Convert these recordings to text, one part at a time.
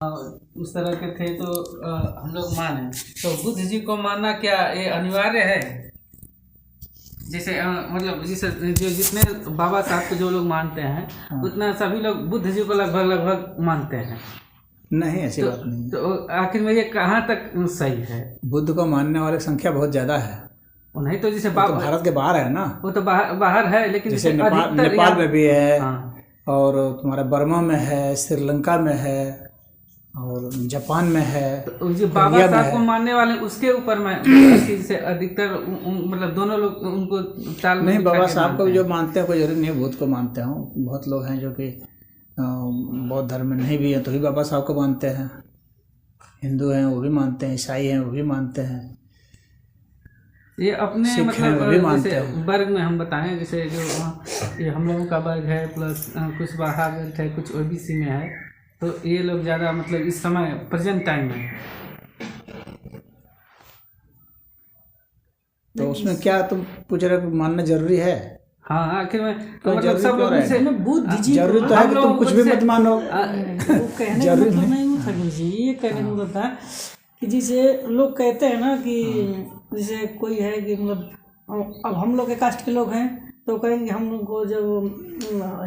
उस तरह के थे तो हम लोग माने। तो बुद्ध जी को मानना क्या ये अनिवार्य है? जैसे मतलब जैसे जो जितने बाबा साहब को जो लोग मानते हैं उतना सभी लोग बुद्ध जी को लगभग मानते हैं। नहीं, ऐसी बात नहीं है। तो आखिर में ये कहाँ तक सही है? बुद्ध को मानने वाले की संख्या बहुत ज्यादा है। नहीं तो जैसे तो भारत के बाहर है ना, वो तो बाहर है, लेकिन जैसे नेपाल में भी है। हाँ। और तुम्हारा बर्मा में है, श्रीलंका में है, और जापान में है। तो जो बाबा साहब को मानने वाले उसके ऊपर में से अधिकतर मतलब दोनों लोग उनको ताल नहीं, बाबा साहब को जो मानते हैं कोई जरूरी नहीं बुद्ध को मानते हो। बहुत लोग हैं जो कि बौद्ध धर्म में नहीं भी हैं तो भी बाबा साहब को मानते हैं। हिंदू हैं वो भी मानते हैं, ईसाई हैं वो भी मानते हैं, ये अपने सिख हैं वो भी मानते हैं। वर्ग में हम बताएं जैसे जो ये हम लोगों का वर्ग है प्लस कुछ बाहर वर्ग है, कुछ ओबीसी में है, तो ये लोग ज़्यादा मतलब इस समय प्रेजेंट टाइम में। तो उसमें क्या तुम पूछ रहे हो मानना जरूरी है? हाँ आखिर में तो मतलब सब लोग से बुद्ध जी जरूरी तो है कि तुम कुछ भी मत मानो। वो कहने का मतलब नहीं था गुरु जी, ये कहने का मतलब था कि जैसे लोग कहते हैं ना कि जैसे कोई है कि मतलब अब हम लोग के कास्ट के लोग हैं तो कहेंगे हम लोग को जब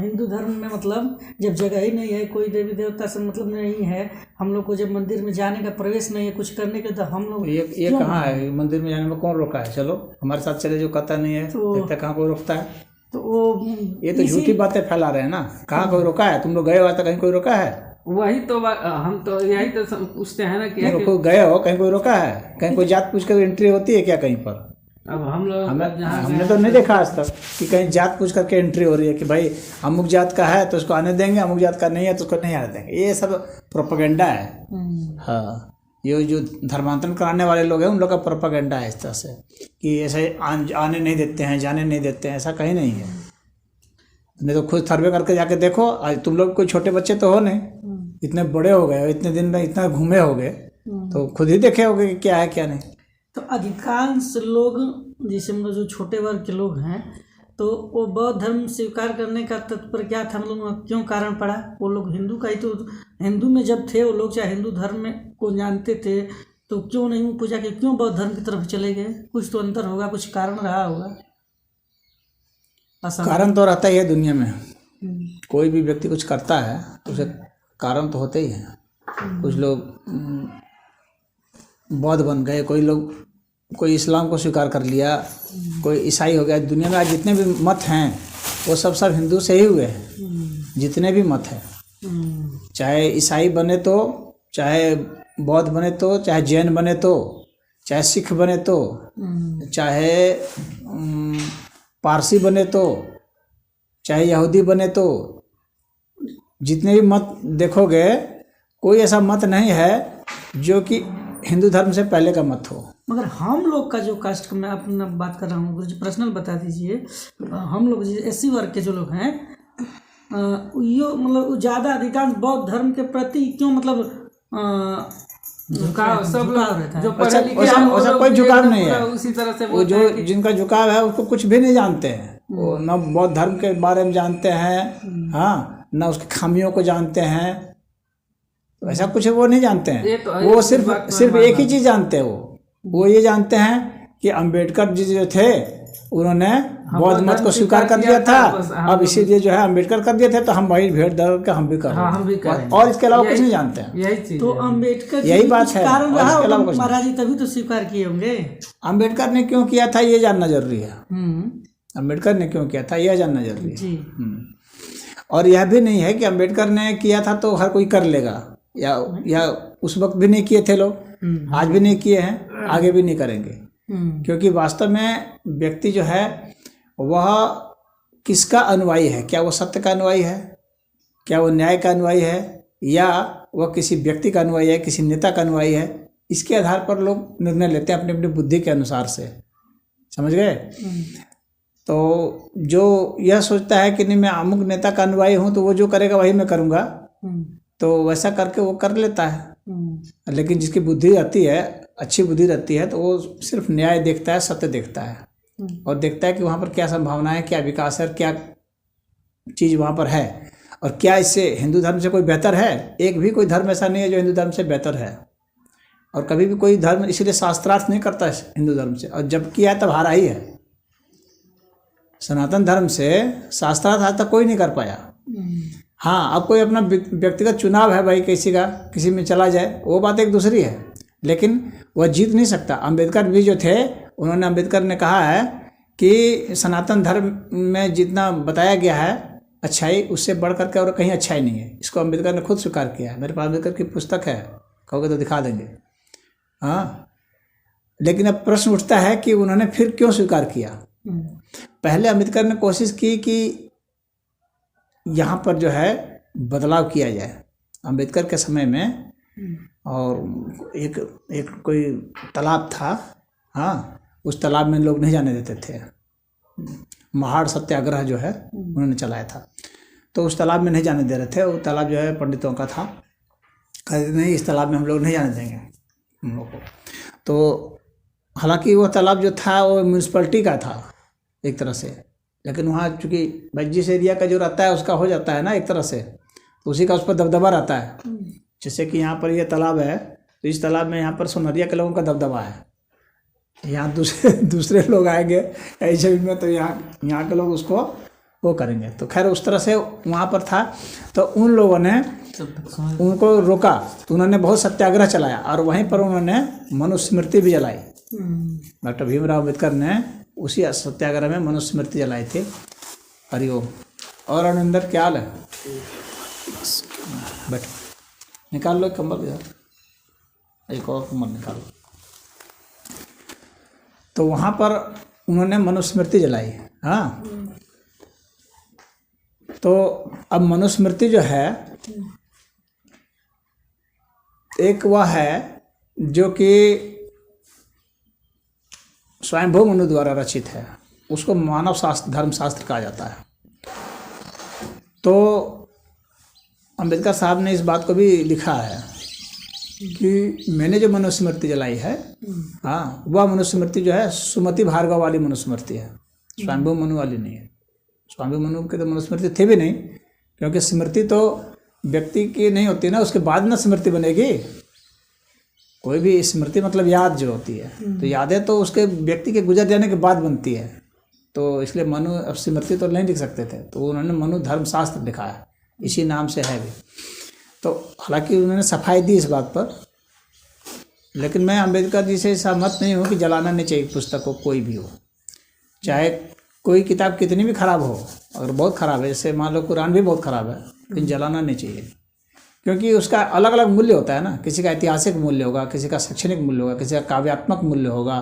हिंदू धर्म में मतलब जब जगह ही नहीं है, कोई देवी देवता से मतलब नहीं है, हम लोग को जब मंदिर में जाने का प्रवेश नहीं है कुछ करने के, तो हम लोग ये कहाँ है मंदिर में जाने में? कौन रोका है? चलो हमारे साथ चले, जो कहता नहीं है देखते कहाँ कोई रोकता है। तो वो ये तो झूठी बातें फैला रहे हैं ना। कहाँ कोई रोका है? तुम लोग गए हो आज तक कहीं कोई रोका है? वही तो हम तो यही तो पूछते हैं ना कि कोई गए हो कहीं कोई रोका है? कहीं कोई जात पूछ कर एंट्री होती है क्या कहीं पर? अब हम लोग हमने तो नहीं देखा आज तक कि कहीं जात पूछ करके एंट्री हो रही है कि भाई अमुक जात का है तो उसको आने देंगे, अमुक जात का नहीं है तो उसको नहीं आने देंगे। ये सब प्रोपेगेंडा है। हाँ, ये जो धर्मांतरण कराने वाले लोग हैं उन लोग का प्रोपेगेंडा है इस तरह से कि ऐसे आने नहीं देते हैं, जाने नहीं देते हैं, ऐसा कहीं नहीं है। नहीं तो खुद सर्वे करके जाके देखो। आज तुम लोग कोई छोटे बच्चे तो हो नहीं, इतने बड़े हो गए, इतने दिन में इतना घूमे होगे, तो खुद ही देखे होगे कि क्या है क्या नहीं। तो अधिकांश लोग जैसे मतलब जो छोटे वर्ग के लोग हैं तो वो बौद्ध धर्म स्वीकार करने का तत्पर क्या था, मतलब क्यों कारण पड़ा? वो लोग हिंदू का ही तो हिंदू में जब थे वो लोग, चाहे हिंदू धर्म में को जानते थे, तो क्यों नहीं पूजा के क्यों बौद्ध धर्म की तरफ चले गए? कुछ तो अंतर होगा, कुछ कारण रहा होगा। कारण तो रहता ही है दुनिया में। कोई भी व्यक्ति कुछ करता है तो उसे कारण तो होते ही हैं। कुछ लोग बौद्ध बन गए, कोई इस्लाम को स्वीकार कर लिया, कोई ईसाई हो गया। दुनिया में आज जितने भी मत हैं वो सब हिंदू से ही हुए हैं। जितने भी मत हैं, चाहे ईसाई बने तो, चाहे बौद्ध बने तो, चाहे जैन बने तो, चाहे सिख बने तो, चाहे पारसी बने तो, चाहे यहूदी बने तो, जितने भी मत देखोगे कोई ऐसा मत नहीं है जो कि हिंदू धर्म से पहले का मत हो। मगर हम लोग का जो कास्ट का मैं अपना बात कर रहा हूँ गुरुजी, पर्सनल बता दीजिए। हम लोग एससी वर्ग के जो लोग हैं यो मतलब ज़्यादा अधिकांश बौद्ध धर्म के प्रति क्यों मतलब झुकाव सब रहता है? जो पढ़े लिखे हैं ऐसा कोई झुकाव नहीं है। उसी तरह से वो जो जिनका झुकाव है उसको कुछ भी नहीं जानते हैं। वो न बौद्ध धर्म के बारे में जानते हैं, हाँ, न उसकी खामियों को जानते हैं। तो ऐसा कुछ वो नहीं जानते हैं। वो सिर्फ एक ही चीज़ जानते हैं। वो ये जानते हैं कि अंबेडकर जी जो थे उन्होंने बौद्ध मत को स्वीकार कर दिया था, अब इसीलिए जो है अंबेडकर कर दिए थे तो हम वही भेड़ धर के हम भी करें। और इसके अलावा कुछ नहीं जानते हैं। यही चीज तो अंबेडकर यही बात है। कारण रहा महाराज जी तभी तो स्वीकार किए होंगे। अंबेडकर ने क्यों किया था ये जानना जरूरी है। अंबेडकर ने क्यों किया था यह जानना जरूरी है। और यह भी नहीं है कि अंबेडकर ने किया था तो हर कोई कर लेगा, या उस वक्त भी नहीं किए थे लोग, आज भी नहीं किए हैं, आगे भी नहीं करेंगे। क्योंकि वास्तव में व्यक्ति जो है वह किसका अनुयायी है? क्या वो सत्य का अनुयायी है? क्या वो न्याय का अनुयायी है? या वह किसी व्यक्ति का अनुयायी है, किसी नेता का अनुयायी है? इसके आधार पर लोग निर्णय लेते हैं अपनी अपनी बुद्धि के अनुसार से। समझ गए? तो जो यह सोचता है कि नहीं मैं अमुक नेता का अनुयायी हूँ तो वो जो करेगा वही मैं करूँगा, तो वैसा करके वो कर लेता है। लेकिन जिसकी बुद्धि रहती है, अच्छी बुद्धि रहती है, तो वो सिर्फ न्याय देखता है, सत्य देखता है, और देखता है कि वहाँ पर क्या संभावना है, क्या विकास है, क्या चीज़ वहाँ पर है। और क्या इससे हिंदू धर्म से कोई बेहतर है? एक भी कोई धर्म ऐसा नहीं है जो हिंदू धर्म से बेहतर है, और कभी भी कोई धर्म इसीलिए शास्त्रार्थ नहीं करता है हिंदू धर्म से, और जब किया तब हारा ही है। सनातन धर्म से शास्त्रार्थ आज तक कोई नहीं कर पाया। हाँ, अब कोई अपना व्यक्तिगत चुनाव है भाई, किसी का किसी में चला जाए, वो बात एक दूसरी है, लेकिन वह जीत नहीं सकता। अम्बेडकर भी जो थे, उन्होंने अम्बेडकर ने कहा है कि सनातन धर्म में जितना बताया गया है अच्छाई, उससे बढ़ करके और कहीं अच्छाई नहीं है। इसको अम्बेडकर ने खुद स्वीकार किया है। मेरे पास अम्बेडकर की पुस्तक है, कहोगे तो दिखा देंगे। हाँ, लेकिन अब प्रश्न उठता है कि उन्होंने फिर क्यों स्वीकार किया। पहले अम्बेडकर ने कोशिश की कि यहाँ पर जो है बदलाव किया जाए। अम्बेडकर के समय में और एक कोई तालाब था, हाँ, उस तालाब में लोग नहीं जाने देते थे। महाड़ सत्याग्रह जो है उन्होंने चलाया था, तो उस तालाब में नहीं जाने दे रहे थे। वो तालाब जो है पंडितों का था, कहते नहीं इस तालाब में हम लोग नहीं जाने देंगे हम लोग को। तो हालांकि वो तालाब जो था वो म्यूनसिपलिटी का था एक तरह से, लेकिन वहाँ चूँकि भाई जिस एरिया का जो रहता है उसका हो जाता है ना एक तरह से, तो उसी का उस पर दबदबा रहता है। जैसे कि यहाँ पर ये तालाब है, तो इस तालाब में यहाँ पर सोनरिया के लोगों का दबदबा है। यहाँ दूसरे लोग आएंगे ऐसे में, तो यहाँ के लोग उसको वो करेंगे। तो खैर उस तरह से वहाँ पर था, तो उन लोगों ने उनको रोका, तो उन्होंने बहुत सत्याग्रह चलाया, और वहीं पर उन्होंने मनुस्मृति भी जलाई। डॉक्टर भीमराव अम्बेडकर ने उसी सत्याग्रह में मनुस्मृति जलाई थी। हरिओम। और अनिंदर क्या हाल है? बैठो, निकाल लो कंबल इधर, एक और कंबल निकालो। तो वहाँ पर उन्होंने मनुस्मृति जलाई। हाँ, तो अब मनुस्मृति जो है एक वह है जो कि स्वयंभू मनु द्वारा रचित है, उसको मानव शास्त्र धर्मशास्त्र कहा जाता है। तो अम्बेडकर साहब ने इस बात को भी लिखा है कि मैंने जो मनुस्मृति जलाई है, हाँ, वह मनुस्मृति जो है सुमति भार्गव वाली मनुस्मृति है, स्वयंभू मनु वाली नहीं है। स्वयंभू मनु के तो मनुस्मृति थे भी नहीं, क्योंकि स्मृति तो व्यक्ति की नहीं होती ना, उसके बाद ना स्मृति बनेगी। कोई भी स्मृति मतलब याद जो होती है, तो यादें तो उसके व्यक्ति के गुजर जाने के बाद बनती है। तो इसलिए मनु अब स्मृति तो नहीं लिख सकते थे, तो उन्होंने मनु धर्मशास्त्र लिखा है, इसी नाम से है भी। तो हालांकि उन्होंने सफाई दी इस बात पर, लेकिन मैं अम्बेडकर जी से सहमत नहीं हूँ कि जलाना नहीं चाहिए पुस्तक को, कोई भी हो, चाहे कोई किताब कितनी भी खराब हो, अगर बहुत खराब है, जैसे मान लो कुरान भी बहुत खराब है, लेकिन जलाना नहीं चाहिए, क्योंकि उसका अलग अलग मूल्य होता है ना। किसी का ऐतिहासिक मूल्य होगा, किसी का शैक्षणिक मूल्य होगा, किसी का काव्यात्मक मूल्य होगा,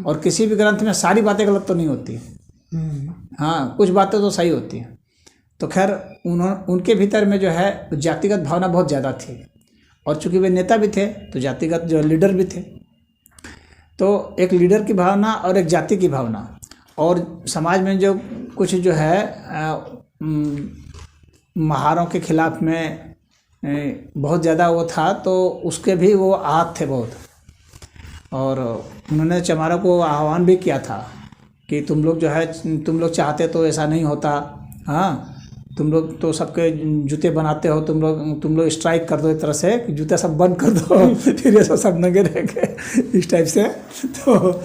और किसी भी ग्रंथ में सारी बातें गलत तो नहीं होती। हाँ, कुछ बातें तो सही होती हैं। तो खैर उनके भीतर में जो है जातिगत भावना बहुत ज़्यादा थी, और चूँकि वे नेता भी थे तो जातिगत जो लीडर भी थे। तो एक लीडर की भावना और एक जाति की भावना, और समाज में जो कुछ जो है महारों के खिलाफ में बहुत ज़्यादा वो था, तो उसके भी वो आहत थे बहुत। और उन्होंने चमारों को आह्वान भी किया था कि तुम लोग जो है, तुम लोग चाहते तो ऐसा नहीं होता, हाँ, तुम लोग तो सबके जूते बनाते हो, तुम लोग स्ट्राइक कर दो एक तरह से कि जूते सब बंद कर दो फिर ये सब नंगे रहेंगे, इस टाइप से। तो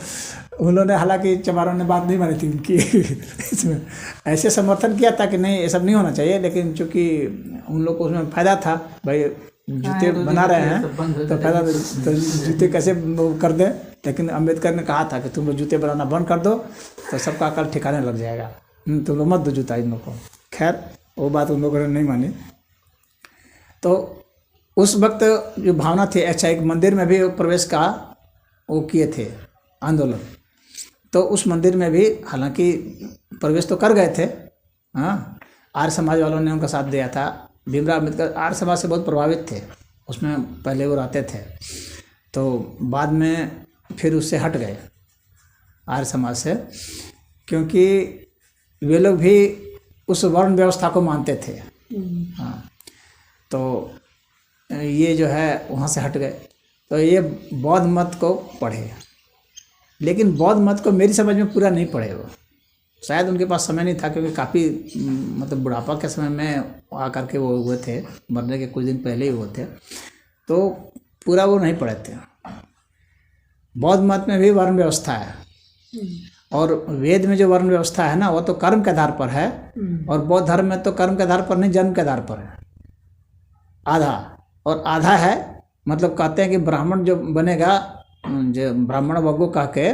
उन्होंने, हालांकि चमारों ने बात नहीं मानी थी उनकी इसमें ऐसे समर्थन किया था कि नहीं ये सब नहीं होना चाहिए, लेकिन चूँकि उन लोग को उसमें फ़ायदा था, भाई जूते बना रहे हैं तो फायदा, तो जूते कैसे कर दें। लेकिन अम्बेडकर ने कहा था कि तुम लोग जूते बनाना बंद कर दो तो सबका अकल ठिकाने लग जाएगा, तुम लोग मत दो जूता इन लोग को। खैर वो बात उन लोगों ने नहीं मानी। तो उस वक्त जो भावना थी, अच्छा, एक मंदिर में भी प्रवेश का वो किए थे आंदोलन, तो उस मंदिर में भी हालांकि प्रवेश तो कर गए थे, हाँ, आर्य समाज वालों ने उनका साथ दिया था। भीमराव अम्बेडकर आर्य समाज से बहुत प्रभावित थे, उसमें पहले वो रहते थे, तो बाद में फिर उससे हट गए आर्य समाज से, क्योंकि वे लोग भी उस वर्ण व्यवस्था को मानते थे। हाँ, तो ये जो है वहाँ से हट गए। तो ये बौद्ध मत को पढ़े, लेकिन बौद्ध मत को मेरी समझ में पूरा नहीं पढ़े वो, शायद उनके पास समय नहीं था, क्योंकि काफ़ी मतलब बुढ़ापा के समय में आकर के वो हुए थे, मरने के कुछ दिन पहले ही हुए थे, तो पूरा वो नहीं पढ़े थे। बौद्ध मत में भी वर्ण व्यवस्था है, और वेद में जो वर्ण व्यवस्था है ना वो तो कर्म के आधार पर है, और बौद्ध धर्म में तो कर्म के आधार पर नहीं, जन्म के आधार पर है। आधा और आधा है, मतलब कहते हैं कि ब्राह्मण जो बनेगा, जो ब्राह्मण वग्गो कह के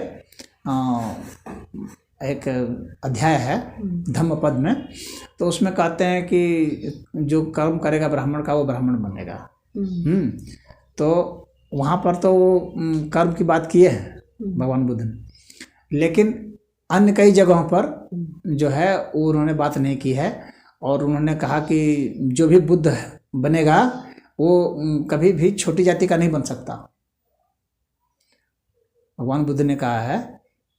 एक अध्याय है धम्मपद में, तो उसमें कहते हैं कि जो कर्म करेगा ब्राह्मण का वो ब्राह्मण बनेगा। तो वहाँ पर तो वो कर्म की बात किए हैं भगवान बुद्ध ने, लेकिन अन्य कई जगहों पर जो है वो उन्होंने बात नहीं की है, और उन्होंने कहा कि जो भी बुद्ध बनेगा वो कभी भी छोटी जाति का नहीं बन सकता। भगवान बुद्ध ने कहा है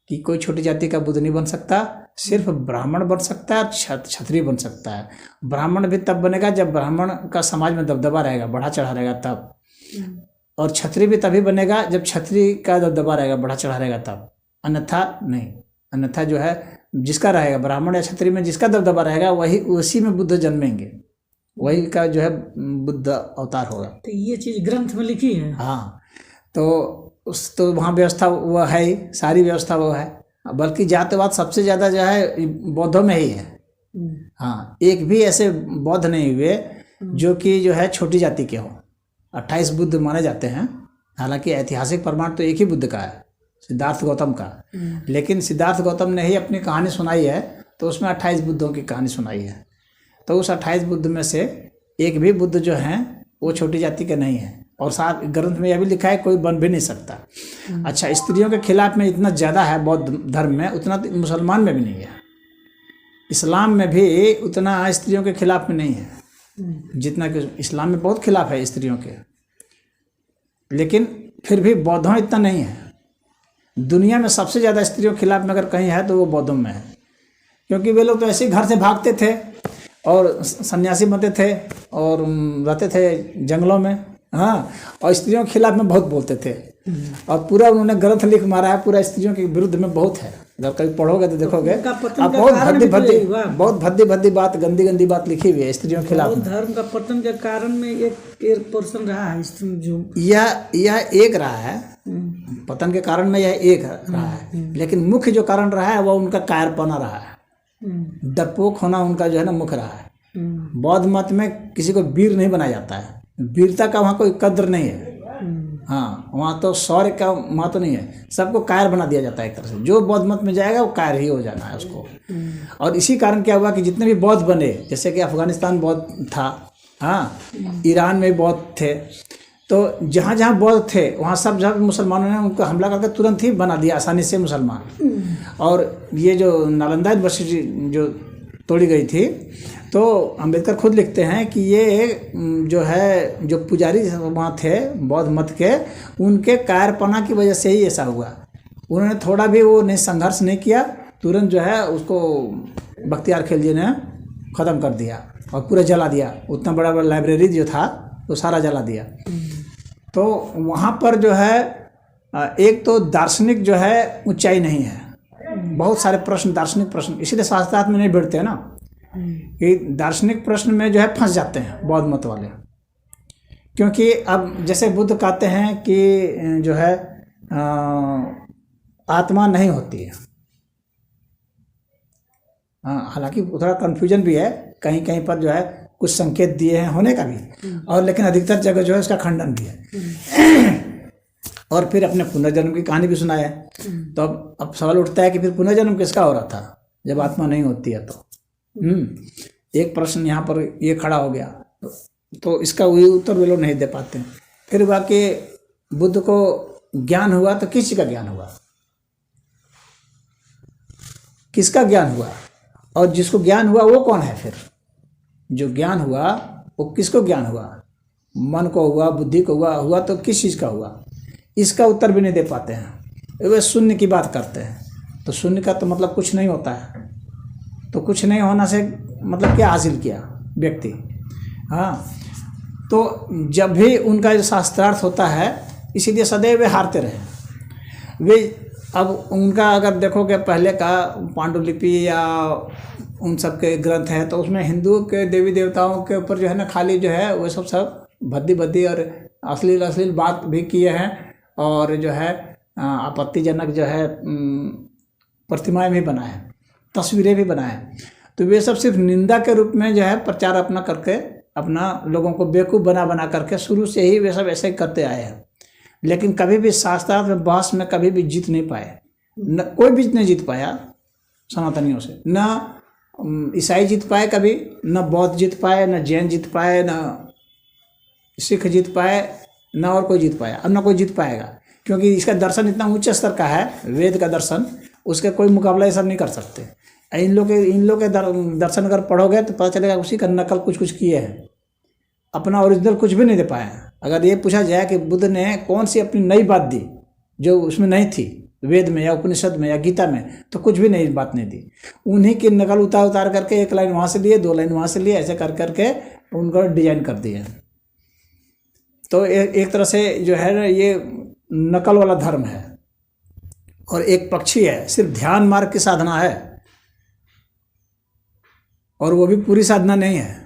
कि कोई छोटी जाति का बुद्ध नहीं बन सकता, सिर्फ ब्राह्मण बन सकता है और क्षत्रिय बन सकता है। ब्राह्मण भी तब बनेगा जब ब्राह्मण का समाज में दबदबा रहेगा, बढ़ा चढ़ा रहेगा तब, और क्षत्रिय भी तभी बनेगा जब क्षत्रिय का दबदबा रहेगा, बढ़ा चढ़ा रहेगा तब, अन्यथा नहीं। अन्यथा जो है जिसका रहेगा ब्राह्मण या क्षत्रिय में जिसका दबदबा रहेगा वही, उसी में बुद्ध जन्मेंगे, वही का जो है बुद्ध अवतार होगा। तो ये चीज़ ग्रंथ में लिखी है। हाँ, तो वहाँ व्यवस्था वो है ही, सारी व्यवस्था वो है, बल्कि जातिवाद सबसे ज़्यादा जो है बौद्धों में ही है। हाँ, एक भी ऐसे बौद्ध नहीं हुए जो कि जो है छोटी जाति के हों। 28 बुद्ध माने जाते हैं, हालांकि ऐतिहासिक प्रमाण तो एक ही बुद्ध का है, सिद्धार्थ गौतम का, लेकिन सिद्धार्थ गौतम ने ही अपनी कहानी सुनाई है, तो उसमें 28 बुद्धों की कहानी सुनाई है। तो उस 28 बुद्ध में से एक भी बुद्ध जो हैं वो छोटी जाति के नहीं है, और साथ ग्रंथ में यह भी लिखा है कोई बन भी नहीं सकता। अच्छा, स्त्रियों के खिलाफ में इतना ज़्यादा है बौद्ध धर्म में, उतना तो मुसलमान में भी नहीं है। इस्लाम में भी उतना स्त्रियों के खिलाफ में नहीं है जितना कि इस्लाम में बहुत खिलाफ है स्त्रियों के, लेकिन फिर भी बौद्धों इतना नहीं है। दुनिया में सबसे ज़्यादा स्त्रियों के खिलाफ में अगर कहीं है तो वो बौद्धों में है, क्योंकि वे लोग तो ऐसे ही घर से भागते थे और सन्यासी बनते थे और रहते थे जंगलों में। हाँ, और स्त्रियों के खिलाफ में बहुत बोलते थे, और पूरा उन्होंने ग्रंथ लिख मारा है, पूरा स्त्रियों के विरुद्ध में बहुत है। अगर कभी पढ़ोगे तो देखोगे आप बहुत भद्दी बात, गंदी बात लिखी हुई है स्त्रियों के खिलाफ। धर्म का पतन के कारण में एक पर्सन रहा है जो यह एक रहा है, पतन के कारण में यह एक रहा है, लेकिन मुख्य जो कारण रहा है वह उनका कायरपना रहा है, डरपोक होना उनका जो है ना मुख्य रहा है। बौद्ध मत में किसी को वीर नहीं बनाया जाता है, वीरता का वहाँ कोई कद्र नहीं है। हाँ, वहाँ तो शौर्य का महत्व नहीं है, सबको कायर बना दिया जाता है एक तरह से। जो बौद्ध मत में जाएगा वो कायर ही हो जाना है उसको। और इसी कारण क्या हुआ कि जितने भी बौद्ध बने, जैसे कि अफगानिस्तान बौद्ध था, हाँ, ईरान में बौद्ध थे, तो जहाँ जहाँ बौद्ध थे वहाँ सब जब मुसलमानों ने उनको हमला करके तुरंत ही बना दिया आसानी से मुसलमान। और ये जो नालंदा यूनिवर्सिटी जो तोड़ी गई थी, तो अम्बेडकर खुद लिखते हैं कि ये जो है जो पुजारी वहाँ थे बौद्ध मत के, उनके कायरपना की वजह से ही ऐसा हुआ। उन्होंने थोड़ा भी वो नहीं संघर्ष नहीं किया, तुरंत जो है उसको बख्तियार खिलजी ने ख़त्म कर दिया और पूरा जला दिया। उतना बड़ा लाइब्रेरी जो था वो सारा जला दिया। तो वहाँ पर जो है एक तो दार्शनिक जो है ऊंचाई नहीं है, बहुत सारे प्रश्न, दार्शनिक प्रश्न, इसीलिए शास्त्रार्थ में नहीं बैठते हैं ना, कि दार्शनिक प्रश्न में जो है फंस जाते हैं बौद्ध मत वाले। क्योंकि अब जैसे बुद्ध कहते हैं कि जो है आत्मा नहीं होती है। हालांकि थोड़ा कन्फ्यूजन भी है, कहीं कहीं पर जो है कुछ संकेत दिए हैं होने का भी, और लेकिन अधिकतर जगह जो है उसका खंडन भी है। और फिर अपने पुनर्जन्म की कहानी भी सुनाया है। तो अब सवाल उठता है कि फिर पुनर्जन्म किसका हो रहा था जब आत्मा नहीं होती है? तो एक प्रश्न यहाँ पर ये खड़ा हो गया, तो इसका वही उत्तर वे लोग नहीं दे पाते। फिर बाकी बुद्ध को ज्ञान हुआ तो किस चीज़ का ज्ञान हुआ, किसका ज्ञान हुआ, और जिसको ज्ञान हुआ वो कौन है? फिर जो ज्ञान हुआ वो किसको ज्ञान हुआ? मन को हुआ, बुद्धि को हुआ तो किस चीज़ का हुआ? इसका उत्तर भी नहीं दे पाते हैं। वे शून्य की बात करते हैं, तो शून्य का तो मतलब कुछ नहीं होता है। तो कुछ नहीं होना से मतलब क्या हासिल किया व्यक्ति? हाँ, तो जब भी उनका जो शास्त्रार्थ होता है, इसीलिए सदैव वे हारते रहे। वे अब उनका अगर देखोगे पहले का पांडुलिपि या उन सब के ग्रंथ हैं तो उसमें हिंदुओं के देवी देवताओं के ऊपर जो है ना खाली जो है वो सब भद्दी भद्दी और अश्लील अश्लील बात भी किए हैं, और जो है आपत्तिजनक जो है प्रतिमाएं भी बनाए, तस्वीरें भी बनाए। तो वे सब सिर्फ निंदा के रूप में जो है प्रचार अपना करके अपना लोगों को बेवकूफ़ बना बना करके शुरू से ही वे सब ऐसे ही करते आए हैं। लेकिन कभी भी शास्त्रार्थ में बहस में कभी भी जीत नहीं पाए, न कोई भी नहीं जीत पाया सनातनियों से, न ईसाई जीत पाए कभी, न बौद्ध जीत पाए, न जैन जीत पाए, न सिख जीत पाए, न और कोई जीत पाया, अब न कोई जीत पाएगा, क्योंकि इसका दर्शन इतना उच्च स्तर का है, वेद का दर्शन, उसके कोई मुकाबला ये सब नहीं कर सकते। इन लोग के दर्शन अगर पढ़ोगे तो पता चलेगा उसी का नकल कुछ कुछ किए हैं, अपना ओरिजिनल कुछ भी नहीं दे पाए हैं। अगर ये पूछा जाए कि बुद्ध ने कौन सी अपनी नई बात दी जो उसमें नहीं थी वेद में या उपनिषद में या गीता में, तो कुछ भी नई बात नहीं दी। उन्हीं की नकल उतार करके एक लाइन वहाँ से लिए, दो लाइन वहाँ से लिए, ऐसे कर करके उनको डिजाइन कर दिए। तो एक तरह से जो है ना ये नकल वाला धर्म है, और एक पक्षी है, सिर्फ ध्यान मार्ग की साधना है, और वो भी पूरी साधना नहीं है।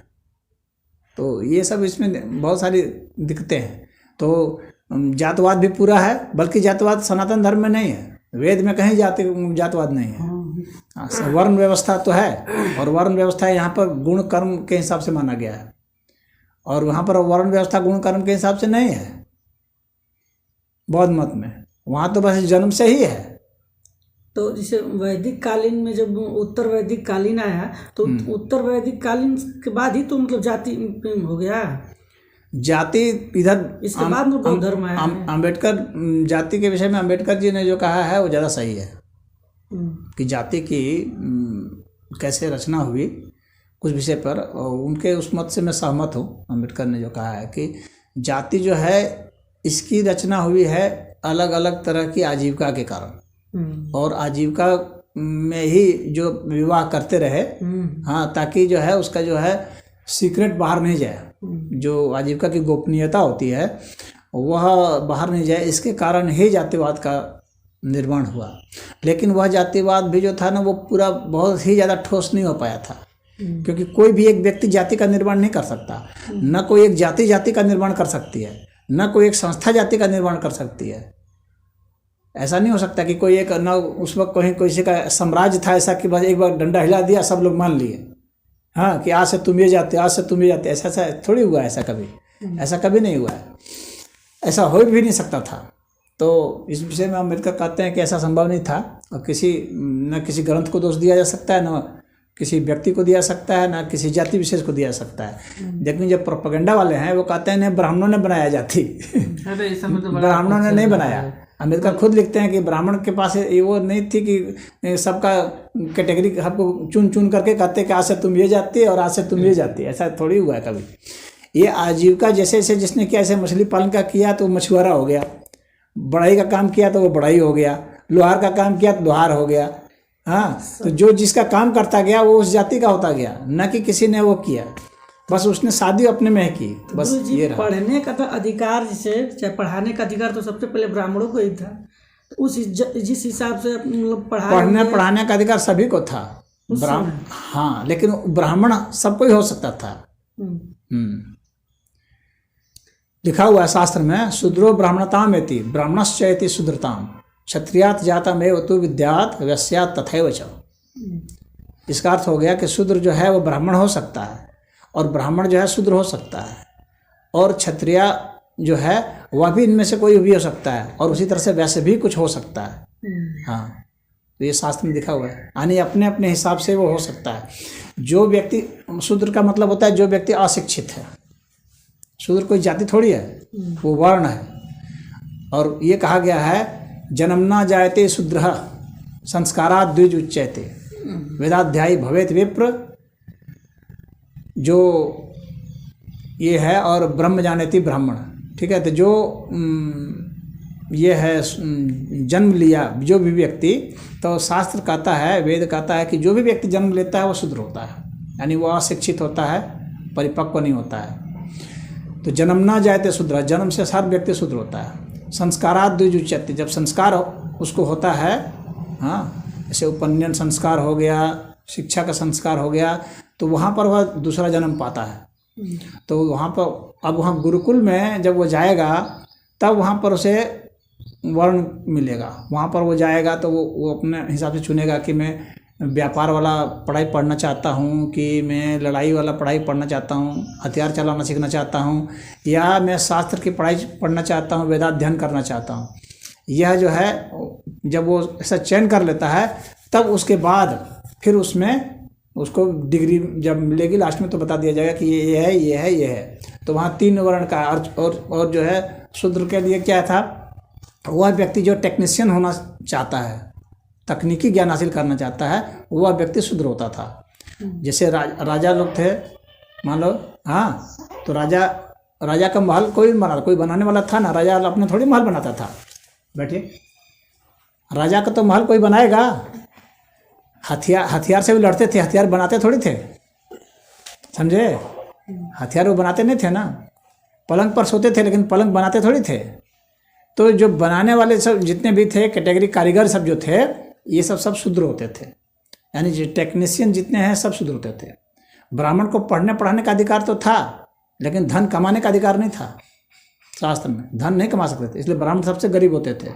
तो ये सब इसमें बहुत सारी दिक्कतें हैं। तो जातवाद भी पूरा है, बल्कि जातवाद सनातन धर्म में नहीं है, वेद में कहीं जातवाद नहीं है। वर्ण व्यवस्था तो है, और वर्ण व्यवस्था यहाँ पर गुण कर्म के हिसाब से माना गया है, और वहाँ पर वर्ण व्यवस्था गुण कर्म के हिसाब से नहीं है बौद्ध मत में। वहाँ तो बस जन्म से ही है। तो जैसे वैदिक कालीन में जब उत्तर वैदिक कालीन आया तो उत्तर वैदिक कालीन के बाद ही तो मतलब जाति हो गया, जाति इधर इसके बाद में बौद्ध धर्म आया। अम्बेडकर जाति के विषय में अम्बेडकर जी ने जो कहा है वो ज़्यादा सही है कि जाति की कैसे रचना हुई कुछ विषय पर, और उनके उस मत से मैं सहमत हूँ। अम्बेडकर ने जो कहा है कि जाति जो है इसकी रचना हुई है अलग अलग तरह की आजीविका के कारण, और आजीविका में ही जो विवाह करते रहे, हाँ, ताकि जो है उसका जो है सीक्रेट बाहर नहीं जाए, जो आजीविका की गोपनीयता होती है वह बाहर नहीं जाए, इसके कारण ही जातिवाद का निर्माण हुआ। लेकिन वह जातिवाद भी जो था ना वो पूरा बहुत ही ज़्यादा ठोस नहीं हो पाया था, क्योंकि कोई भी एक व्यक्ति जाति का निर्माण नहीं कर सकता, न कोई एक जाति का निर्माण कर सकती है, न कोई एक संस्था जाति का निर्माण कर सकती है। ऐसा नहीं हो सकता कि कोई एक न उस वक्त कहीं किसी का साम्राज्य था ऐसा कि बस एक बार डंडा हिला दिया सब लोग मान लिए, हाँ, कि आज से तुम ये जाते, आज से तुम ये जाते। ऐसा थोड़ी हुआ, ऐसा कभी नहीं हुआ है, ऐसा हो भी नहीं सकता था। तो इस विषय में अम्बेडकर कहते हैं कि ऐसा संभव नहीं था, और किसी ग्रंथ को दोष दिया जा सकता है, न किसी व्यक्ति को दिया सकता है, ना किसी जाति विशेष को दिया सकता है। लेकिन जो प्रोपेगेंडा वाले हैं वो कहते हैं ब्राह्मणों ने बनाया जाति, ब्राह्मणों ने नहीं बनाया। अम्बेडकर खुद लिखते हैं कि ब्राह्मण के पास वो नहीं थी कि सबका कैटेगरी सबको चुन करके कहते कि आज से तुम ये जाति और आज से तुम ये जाति, ऐसा थोड़ी हुआ है कभी। ये आजीविका जैसे जैसे जिसने किया, ऐसे मछली पालन का किया तो मछुआरा हो गया, बढ़ाई का काम किया तो वो बढ़ाई हो गया, लोहार का काम किया तो लोहार हो गया, हाँ। तो जो जिसका काम करता गया वो उस जाति का होता गया, न कि किसी ने वो किया, बस उसने शादी अपने में की, बस ये रहा। पढ़ने का तो अधिकार, जैसे चाहे पढ़ाने का अधिकार तो सबसे पहले ब्राह्मणों को ही था, तो उस जिस हिसाब से मतलब पढ़ाने का अधिकार सभी को था, हाँ, लेकिन ब्राह्मण सबको ही हो सकता था। लिखा हुआ है शास्त्र में, शूद्रो ब्राह्मणतामेति ब्राह्मणश्चेति शूद्रताम क्षत्रियात् जातमेव तु विद्यात् वैश्यात् तथैव च। इसका अर्थ हो गया कि शूद्र जो है वो ब्राह्मण हो सकता है, और ब्राह्मण जो है शूद्र हो सकता है, और क्षत्रिय जो है वह भी इनमें से कोई भी हो सकता है, और उसी तरह से वैसे भी कुछ हो सकता है, हाँ। तो ये शास्त्र में लिखा हुआ है, यानी अपने अपने हिसाब से वो हो सकता है। जो व्यक्ति शूद्र का मतलब होता है जो व्यक्ति अशिक्षित है, शूद्र कोई जाति थोड़ी है, वो वर्ण है। और ये कहा गया है जन्मना जायते शूद्रः संस्कारात् द्विज उच्यते वेदाध्यायी भवेत विप्र, जो ये है, और ब्रह्म जानेति ब्राह्मण, ठीक है। तो जो ये है जन्म लिया जो भी व्यक्ति, तो शास्त्र कहता है, वेद कहता है कि जो भी व्यक्ति जन्म लेता है वो शूद्र होता है, यानी वो अशिक्षित होता है, परिपक्व नहीं होता है। तो जन्म ना जायते शूद्र, जन्म से हर व्यक्ति शूद्र होता है। संस्कारात् द्विज उच्यते, जब संस्कार उसको होता है, हाँ, जैसे उपनयन संस्कार हो गया, शिक्षा का संस्कार हो गया, तो वहाँ पर वह दूसरा जन्म पाता है। तो वहाँ पर अब वहाँ गुरुकुल में जब वो जाएगा तब वहाँ पर उसे वर्ण मिलेगा। वहाँ पर वो जाएगा तो वो अपने हिसाब से चुनेगा कि मैं व्यापार वाला पढ़ाई पढ़ना चाहता हूँ, कि मैं लड़ाई वाला पढ़ाई पढ़ना चाहता हूँ, हथियार चलाना सीखना चाहता हूँ, या मैं शास्त्र की पढ़ाई पढ़ना चाहता हूँ, वेदाध्ययन करना चाहता हूँ। यह जो है जब वो ऐसा चयन कर लेता है तब उसके बाद फिर उसमें उसको डिग्री जब मिलेगी लास्ट में तो बता दिया जाएगा कि ये है, ये है, ये है। तो वहाँ 3 वर्ण का और जो है शूद्र के लिए क्या था, वह व्यक्ति जो टेक्नीशियन होना चाहता है, तकनीकी ज्ञान हासिल करना चाहता है, वह व्यक्ति शूद्र होता था। जैसे राजा लोग थे, मान लो, हाँ, तो राजा का महल कोई बनाने वाला था ना, राजा अपने थोड़ी महल बनाता था। बैठिए, राजा का तो महल कोई बनाएगा, हथियार से भी लड़ते थे, हथियार बनाते थोड़ी थे, समझे? हथियार वो बनाते नहीं थे ना, पलंग पर सोते थे लेकिन पलंग बनाते थोड़ी थे। तो जो बनाने वाले सब जितने भी थे कैटेगरी, कारीगर सब जो थे, ये सब शूद्र होते थे। यानी जो टेक्नीशियन जितने हैं सब शूद्र होते थे। ब्राह्मण को पढ़ने पढ़ाने का अधिकार तो था, लेकिन धन कमाने का अधिकार नहीं था। शास्त्र में धन नहीं कमा सकते थे, इसलिए ब्राह्मण सबसे गरीब होते थे।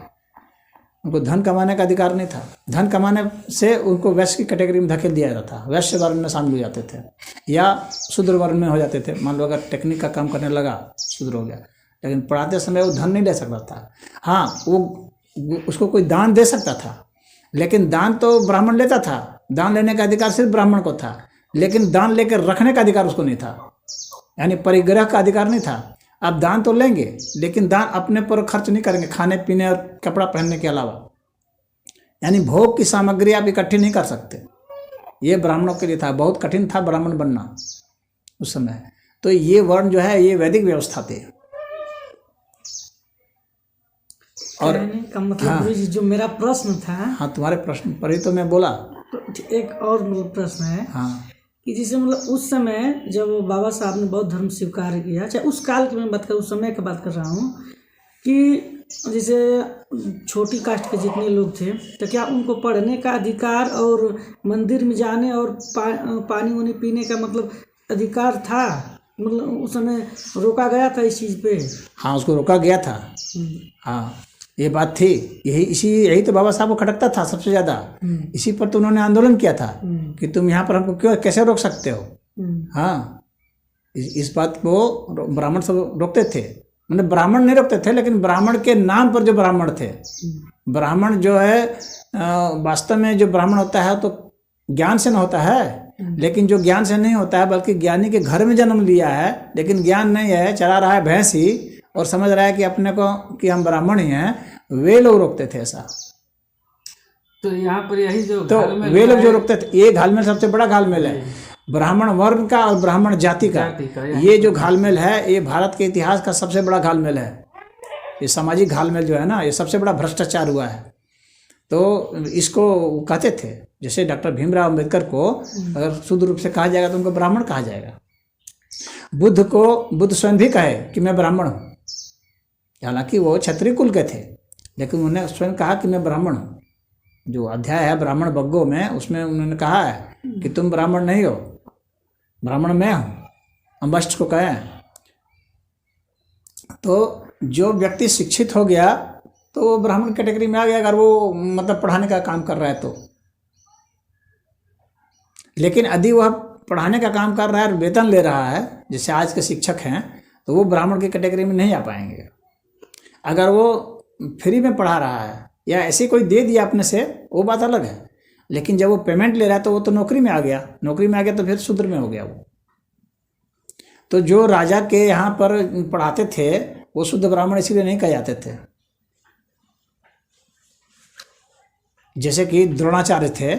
उनको धन कमाने का अधिकार नहीं था। धन कमाने से उनको वैश्य की कैटेगरी में धकेल दिया जाता था, वैश्य वर्ण में शामिल हो जाते थे, या शूद्र वर्ण में हो जाते थे। मान लो अगर टेक्निक का काम करने लगा, शूद्र हो गया, लेकिन पढ़ाते समय वो धन नहीं ले सकता था। हाँ, वो उसको कोई दान दे सकता था, लेकिन दान तो ब्राह्मण लेता था। दान लेने का अधिकार सिर्फ ब्राह्मण को था, लेकिन दान लेकर रखने का अधिकार उसको नहीं था, यानी परिग्रह का अधिकार नहीं था। अब दान तो लेंगे, लेकिन दान अपने पर खर्च नहीं करेंगे, खाने पीने और कपड़ा पहनने के अलावा। यानी भोग की सामग्री आप इकट्ठी नहीं कर सकते। ये ब्राह्मणों के लिए था, बहुत कठिन था ब्राह्मण बनना उस समय। तो ये वर्ण जो है, ये वैदिक व्यवस्था थी। और का मतलब, हाँ, जो मेरा प्रश्न था, हाँ, तुम्हारे प्रश्न पर ही तो मैं बोला। तो एक और मतलब प्रश्न है, हाँ, कि जैसे मतलब उस समय जब बाबा साहब ने बौद्ध धर्म स्वीकार किया, चाहे उस काल की मैं बात कर, उस समय की बात कर रहा हूँ, कि जैसे छोटी कास्ट के जितने लोग थे, तो क्या उनको पढ़ने का अधिकार और मंदिर में जाने और पानी वानी पीने का मतलब अधिकार था? मतलब उस समय रोका गया था इस चीज़ पे? हाँ, उसको रोका गया था। हाँ, ये बात थी। यही तो बाबा साहब को खटकता था सबसे ज़्यादा। इसी पर तो उन्होंने आंदोलन किया था कि तुम यहाँ पर हमको क्यों, कैसे रोक सकते हो? हाँ, इस बात को ब्राह्मण सब रोकते थे। मतलब ब्राह्मण नहीं रोकते थे, लेकिन ब्राह्मण के नाम पर जो ब्राह्मण थे, ब्राह्मण जो है वास्तव में जो ब्राह्मण होता है तो ज्ञान से न होता है, लेकिन जो ज्ञान से नहीं होता है बल्कि ज्ञानी के घर में जन्म लिया है, लेकिन ज्ञान नहीं है, चला रहा है भैंस ही और समझ रहा है कि अपने को कि हम ब्राह्मण ही हैं, वे लोग रोकते थे ऐसा। तो यहाँ पर यही जो तो वे लोग जो रोकते थे, ये घालमेल सबसे बड़ा घालमेल है ब्राह्मण वर्ण का और ब्राह्मण जाति का। ये जो घालमेल है, ये भारत के इतिहास का सबसे बड़ा घालमेल है। ये सामाजिक घालमेल जो है ना, ये सबसे बड़ा भ्रष्टाचार हुआ है। तो इसको कहते थे, जैसे डॉक्टर भीमराव अम्बेडकर को अगर शुद्ध रूप से कहा जाएगा तो उनको ब्राह्मण कहा जाएगा। बुद्ध स्वयं भी कहे कि मैं ब्राह्मण हूँ, हालांकि वो क्षत्रिय कुल के थे, लेकिन उन्होंने स्वयं कहा कि मैं ब्राह्मण हूँ। जो अध्याय है ब्राह्मण बग्गो में, उसमें उन्होंने कहा है कि तुम ब्राह्मण नहीं हो, ब्राह्मण मैं हूँ, अम्बस्ट को कहे। तो जो व्यक्ति शिक्षित हो गया तो वो ब्राह्मण कैटेगरी में आ गया, अगर वो मतलब पढ़ाने का काम कर रहा है तो। लेकिन यदि वह पढ़ाने का काम कर रहा है और वेतन ले रहा है, जैसे आज के शिक्षक हैं, तो वो ब्राह्मण की कैटेगरी में नहीं आ पाएंगे। अगर वो फ्री में पढ़ा रहा है या ऐसे कोई दे दिया अपने से, वो बात अलग है। लेकिन जब वो पेमेंट ले रहा है तो वो तो नौकरी में आ गया, तो फिर शूद्र में हो गया वो। तो जो राजा के यहाँ पर पढ़ाते थे वो शुद्ध ब्राह्मण इसीलिए नहीं कहे जाते थे। जैसे कि द्रोणाचार्य थे,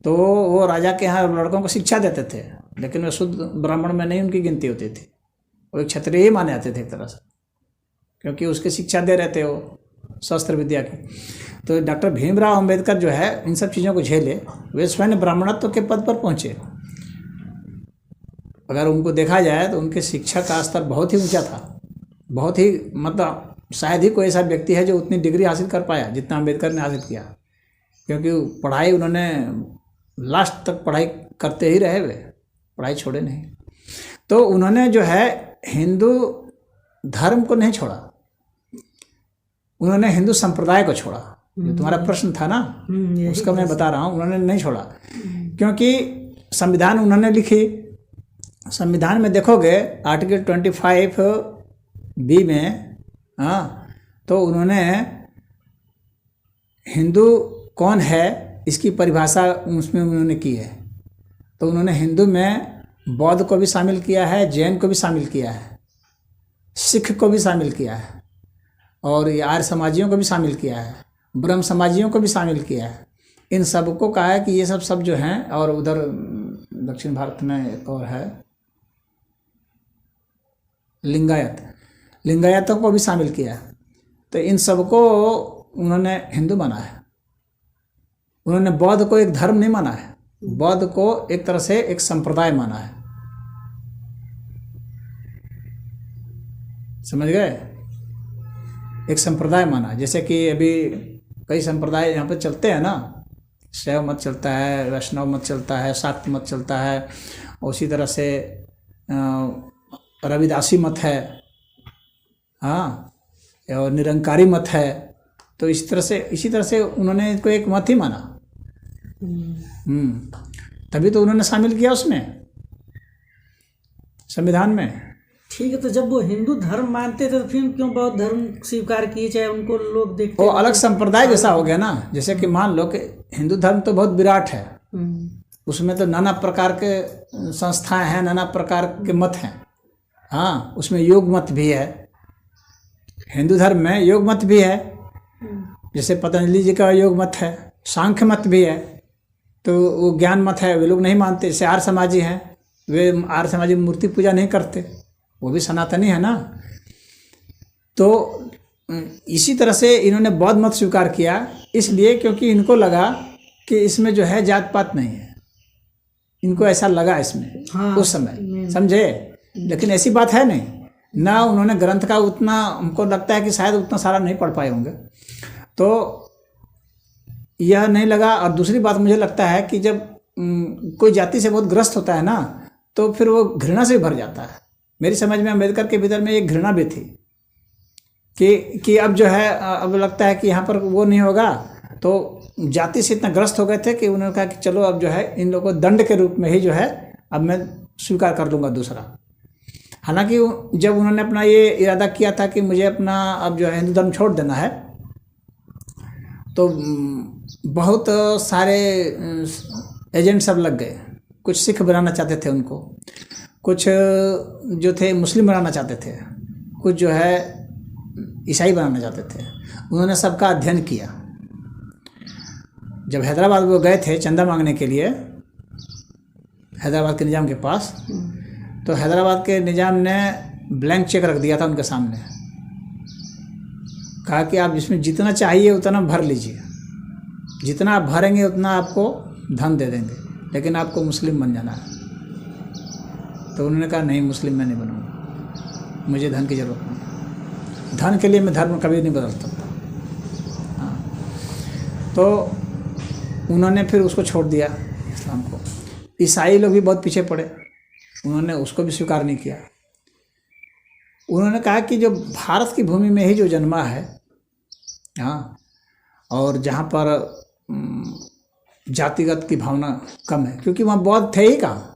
तो वो राजा के यहाँ लड़कों को शिक्षा देते थे, लेकिन वो शुद्ध ब्राह्मण में नहीं उनकी गिनती होती थी। वो एक क्षत्रिय ही माने जाते थे एक तरह से, क्योंकि उसके शिक्षा दे रहे थे वो शस्त्र विद्या की। तो डॉक्टर भीमराव अंबेडकर जो है इन सब चीज़ों को झेले, वे स्वयं ब्राह्मणत्व के पद पर पहुँचे। अगर उनको देखा जाए तो उनके शिक्षा का स्तर बहुत ही ऊंचा था, बहुत ही मतलब शायद ही कोई ऐसा व्यक्ति है जो उतनी डिग्री हासिल कर पाया जितना अम्बेडकर ने हासिल किया, क्योंकि पढ़ाई उन्होंने लास्ट तक पढ़ाई करते ही रहे, वे पढ़ाई छोड़े नहीं। तो उन्होंने जो है हिंदू धर्म को नहीं छोड़ा, उन्होंने हिंदू संप्रदाय को छोड़ा। जो तुम्हारा प्रश्न था ना, उसका मैं बता रहा हूँ, उन्होंने नहीं छोड़ा, क्योंकि संविधान उन्होंने लिखी। संविधान में देखोगे आर्टिकल 25B में, हाँ, तो उन्होंने हिंदू कौन है इसकी परिभाषा उसमें उन्होंने की है। तो उन्होंने हिंदू में बौद्ध को भी शामिल किया है, जैन को भी शामिल किया है, सिख को भी शामिल किया है, और ये आर्य समाजियों को भी शामिल किया है, ब्रह्म समाजियों को भी शामिल किया है। इन सबको कहा है कि ये सब जो हैं, और उधर दक्षिण भारत में एक और है लिंगायतों को भी शामिल किया है। तो इन सबको उन्होंने हिंदू माना है। उन्होंने बौद्ध को एक धर्म नहीं माना है, बौद्ध को एक तरह से एक संप्रदाय माना है। समझ गए? एक संप्रदाय माना, जैसे कि अभी कई संप्रदाय यहाँ पर चलते हैं ना, शैव मत चलता है, वैष्णव मत चलता है, शाक्त मत चलता है, उसी तरह से रविदासी मत है, हाँ, और निरंकारी मत है। तो इसी तरह से उन्होंने इसको एक मत ही माना। तभी तो उन्होंने शामिल किया उसमें संविधान में। ठीक है, तो जब वो हिंदू धर्म मानते थे तो फिर क्यों बौद्ध धर्म स्वीकार किए, चाहे उनको लोग देखते? वो अलग संप्रदाय जैसा हो गया ना। जैसे कि मान लो कि हिंदू धर्म तो बहुत विराट है, उसमें तो नाना प्रकार के संस्थाएं हैं, नाना प्रकार के मत हैं। हाँ, उसमें योग मत भी है, हिंदू धर्म में योग मत भी है, जैसे पतंजलि जी का योग मत है, सांख्य मत भी है, तो वो ज्ञान मत है, वे लोग नहीं मानते। जैसे आर्य समाजी हैं, वे आर्य समाजी मूर्ति पूजा नहीं करते, वो भी सनातनी है ना। तो इसी तरह से इन्होंने बौद्ध मत स्वीकार किया, इसलिए क्योंकि इनको लगा कि इसमें जो है जात पात नहीं है, इनको ऐसा लगा इसमें। हाँ, उस समय समझे, लेकिन ऐसी बात है नहीं ना। उन्होंने ग्रंथ का उतना, हमको लगता है कि शायद उतना सारा नहीं पढ़ पाए होंगे, तो यह नहीं लगा। और दूसरी बात मुझे लगता है कि जब कोई जाति से बहुत ग्रस्त होता है ना, तो फिर वो घृणा से भर जाता है। मेरी समझ में अम्बेडकर के भीतर में एक घृणा भी थी कि अब जो है, अब लगता है कि यहाँ पर वो नहीं होगा। तो जाति से इतना ग्रस्त हो गए थे कि उन्होंने कहा कि चलो अब जो है इन लोगों को दंड के रूप में ही जो है अब मैं स्वीकार कर लूँगा दूसरा। हालांकि जब उन्होंने अपना ये इरादा किया था कि मुझे अपना अब जो है हिंदू धर्म छोड़ देना है, तो बहुत सारे एजेंट सब लग गए। कुछ सिख बनाना चाहते थे उनको, कुछ जो थे मुस्लिम बनाना चाहते थे, कुछ जो है ईसाई बनाना चाहते थे। उन्होंने सबका अध्ययन किया। जब हैदराबाद वो गए थे चंदा मांगने के लिए हैदराबाद के निजाम के पास, तो हैदराबाद के निजाम ने ब्लैंक चेक रख दिया था उनके सामने। कहा कि आप इसमें जितना चाहिए उतना भर लीजिए, जितना आप भरेंगे उतना आपको धन दे देंगे, लेकिन आपको मुस्लिम बन जाना है। तो उन्होंने कहा नहीं, मुस्लिम मैं नहीं बनूँगा, मुझे धन की ज़रूरत नहीं, धन के लिए मैं धर्म कभी नहीं बदल सकता। हाँ, तो उन्होंने फिर उसको छोड़ दिया इस्लाम को। ईसाई लोग भी बहुत पीछे पड़े, उन्होंने उसको भी स्वीकार नहीं किया। उन्होंने कहा कि जो भारत की भूमि में ही जो जन्मा है, हाँ, और जहाँ पर जातिगत की भावना कम है, क्योंकि वहाँ बौद्ध थे ही कहाँ।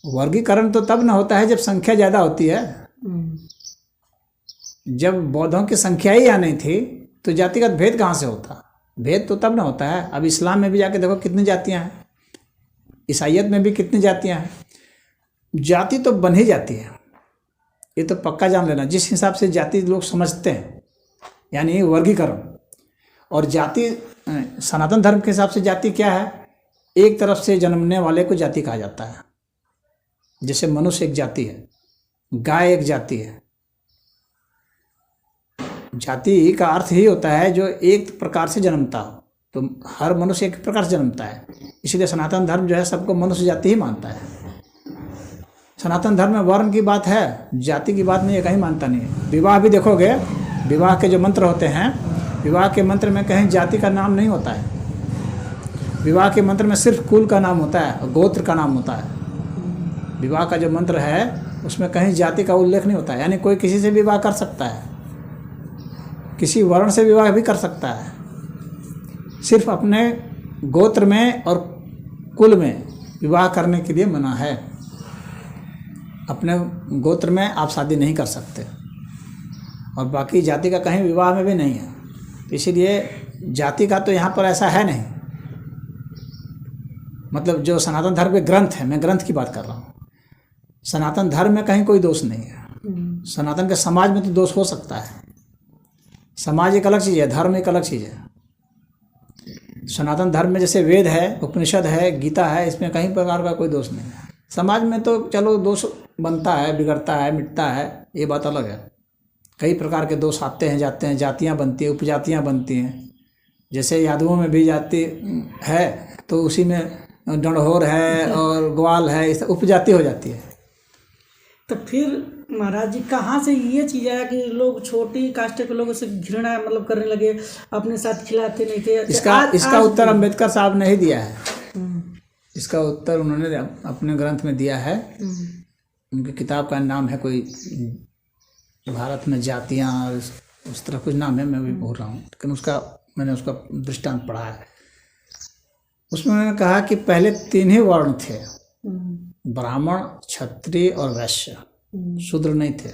वर्गीकरण तो तब न होता है जब संख्या ज़्यादा होती है। जब बौद्धों की संख्या ही यहाँ नहीं थी तो जातिगत भेद कहाँ से होता? भेद तो तब न होता है। अब इस्लाम में भी जाके देखो कितनी जातियाँ हैं, ईसाइयत में भी कितनी जातियाँ हैं। जाति तो बन ही जाती है, ये तो पक्का जान लेना। जिस हिसाब से जाति लोग समझते हैं, यानी वर्गीकरण। और जाति सनातन धर्म के हिसाब से जाति क्या है? एक तरफ से जन्मने वाले को जाति कहा जाता है। जैसे मनुष्य एक जाति है, गाय एक जाति है। जाति का अर्थ ही होता है जो एक प्रकार से जन्मता हो। तो हर मनुष्य एक प्रकार से जन्मता है, इसलिए सनातन धर्म जो है सबको मनुष्य जाति ही मानता है। सनातन धर्म में वर्ण की बात है, जाति की बात नहीं है, कहीं मानता नहीं है। विवाह भी देखोगे, विवाह के जो मंत्र होते हैं, विवाह के मंत्र में कहीं जाति का नाम नहीं होता है। विवाह के मंत्र में सिर्फ कुल का नाम होता है, गोत्र का नाम होता है। विवाह का जो मंत्र है उसमें कहीं जाति का उल्लेख नहीं होता है। यानी कोई किसी से विवाह कर सकता है, किसी वर्ण से विवाह भी कर सकता है, सिर्फ अपने गोत्र में और कुल में विवाह करने के लिए मना है। अपने गोत्र में आप शादी नहीं कर सकते, और बाकी जाति का कहीं विवाह में भी नहीं है। तो इसीलिए जाति का तो यहाँ पर ऐसा है नहीं। मतलब जो सनातन धर्म के ग्रंथ है, मैं ग्रंथ की बात कर रहा हूँ, सनातन धर्म में कहीं कोई दोष नहीं है। सनातन के समाज में तो दोष हो सकता है। समाज एक अलग चीज़ है, धर्म एक अलग चीज़ है। सनातन धर्म में जैसे वेद है, उपनिषद है, गीता है, इसमें कहीं प्रकार का कोई दोष नहीं है। समाज में तो चलो दोष बनता है, बिगड़ता है, मिटता है, ये बात अलग है। कई प्रकार के दोष आते हैं, जाते हैं, जातियाँ बनती हैं, उपजातियाँ बनती हैं। जैसे यादवों में भी जाति है तो उसी में डंडहोर है और ग्वाल है, इस उपजाति हो जाती है। तो फिर महाराज जी कहाँ से ये चीज़ आया कि लोग छोटी कास्ट के लोगों से घृणा मतलब करने लगे, अपने साथ खिलाते नहीं थे? इसका उत्तर अम्बेडकर साहब ने ही दिया है। इसका उत्तर उन्होंने अपने ग्रंथ में दिया है। उनकी किताब का नाम है कोई भारत में जातियाँ, और उस तरह कुछ नाम है, मैं भी बोल रहा हूँ, लेकिन मैंने उसका दृष्टांत पढ़ा है। उसमें उन्होंने कहा कि पहले 3 ही वर्ण थे, ब्राह्मण, क्षत्रिय और वैश्य, शूद्र नहीं थे।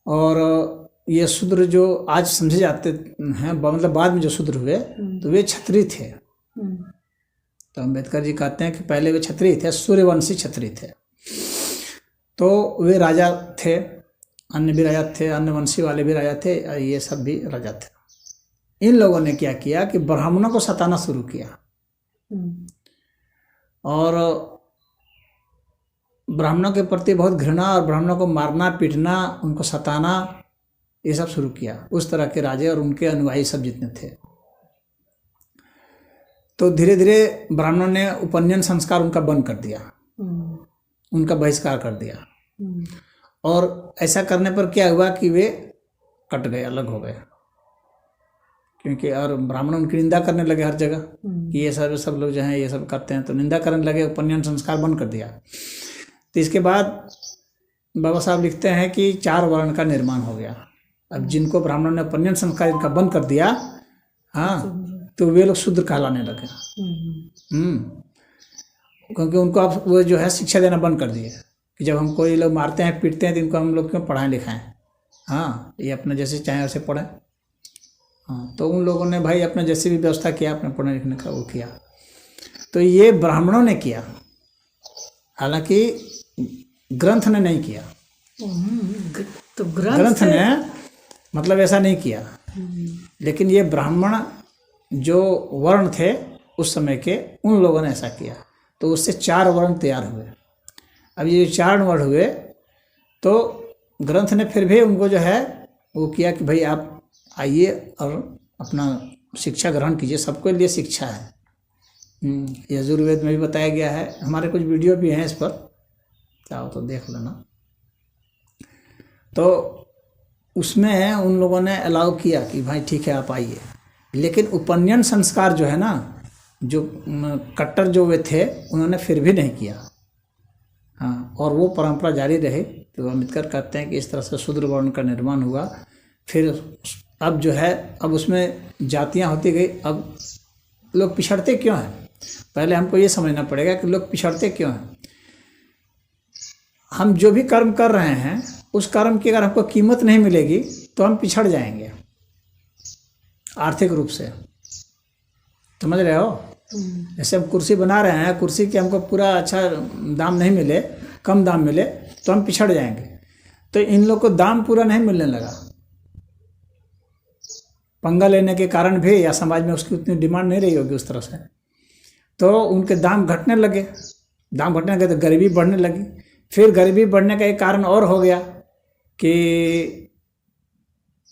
और ये शूद्र जो आज समझे जाते हैं, मतलब बाद में जो शूद्र हुए तो वे क्षत्रिय थे। तो अम्बेडकर जी कहते हैं कि पहले वे क्षत्रिय थे, सूर्यवंशी क्षत्रिय थे। तो वे राजा थे, अन्य भी राजा थे, अन्य वंशी वाले भी राजा थे, ये सब भी राजा थे। इन लोगों ने क्या किया कि ब्राह्मणों को सताना शुरू किया, और ब्राह्मणों के प्रति बहुत घृणा, और ब्राह्मणों को मारना, पीटना, उनको सताना, ये सब शुरू किया। उस तरह के राजे और उनके अनुयायी सब जितने थे। तो धीरे धीरे ब्राह्मणों ने उपनयन संस्कार उनका बंद कर दिया, उनका बहिष्कार कर दिया। और ऐसा करने पर क्या हुआ कि वे कट गए, अलग हो गए। क्योंकि और ब्राह्मण उनकी निंदा करने लगे हर जगह कि ये सब लोग जो हैं ये सब करते हैं, तो निंदा करने लगे, उपनयन संस्कार बंद कर दिया। तो इसके बाद बाबा साहब लिखते हैं कि 4 वर्ण का निर्माण हो गया। अब जिनको ब्राह्मणों ने उपनयन संस्कार इनका बंद कर दिया, हाँ, तो वे लोग शूद्र कहलाने लगे। क्योंकि उनको अब वो जो है शिक्षा देना बंद कर दिए कि जब हम कोई लोग मारते हैं, पीटते हैं, तो इनको हम लोग क्यों पढ़ाएं लिखाएं, हाँ, ये अपने जैसे चाहें वैसे पढ़ें। हाँ, तो उन लोगों ने भाई अपने जैसे भी व्यवस्था किया, अपने पढ़ने लिखने का वो किया। तो ये ब्राह्मणों ने किया, हालांकि ग्रंथ ने नहीं किया। तो ग्रंथ ने मतलब ऐसा नहीं किया, लेकिन ये ब्राह्मण जो वर्ण थे उस समय के, उन लोगों ने ऐसा किया। तो उससे 4 वर्ण तैयार हुए। अब ये 4 वर्ण हुए तो ग्रंथ ने फिर भी उनको जो है वो किया कि भाई आप आइए और अपना शिक्षा ग्रहण कीजिए, सबके लिए शिक्षा है। यजुर्वेद में भी बताया गया है, हमारे कुछ वीडियो भी हैं इस पर, चाहो तो देख लेना। तो उसमें उन लोगों ने अलाउ किया कि भाई ठीक है आप आइए, लेकिन उपनयन संस्कार जो है ना, जो कट्टर जो वे थे, उन्होंने फिर भी नहीं किया। हाँ, और वो परंपरा जारी रही। तो अम्बेडकर कहते हैं कि इस तरह से शूद्र वर्ण का निर्माण हुआ। फिर अब जो है, अब उसमें जातियाँ होती गई। अब लोग पिछड़ते क्यों हैं, पहले हमको ये समझना पड़ेगा कि लोग पिछड़ते क्यों हैं। हम जो भी कर्म कर रहे हैं, उस कर्म की अगर हमको कीमत नहीं मिलेगी तो हम पिछड़ जाएंगे आर्थिक रूप से, समझ रहे हो। जैसे हम कुर्सी बना रहे हैं, कुर्सी के हमको पूरा अच्छा दाम नहीं मिले, कम दाम मिले, तो हम पिछड़ जाएंगे। तो इन लोग को दाम पूरा नहीं मिलने लगा, पंगा लेने के कारण भी, या समाज में उसकी उतनी डिमांड नहीं रही होगी उस तरह से, तो उनके दाम घटने लगे। दाम घटने लगे तो गरीबी बढ़ने लगी। फिर गरीबी बढ़ने का एक कारण और हो गया कि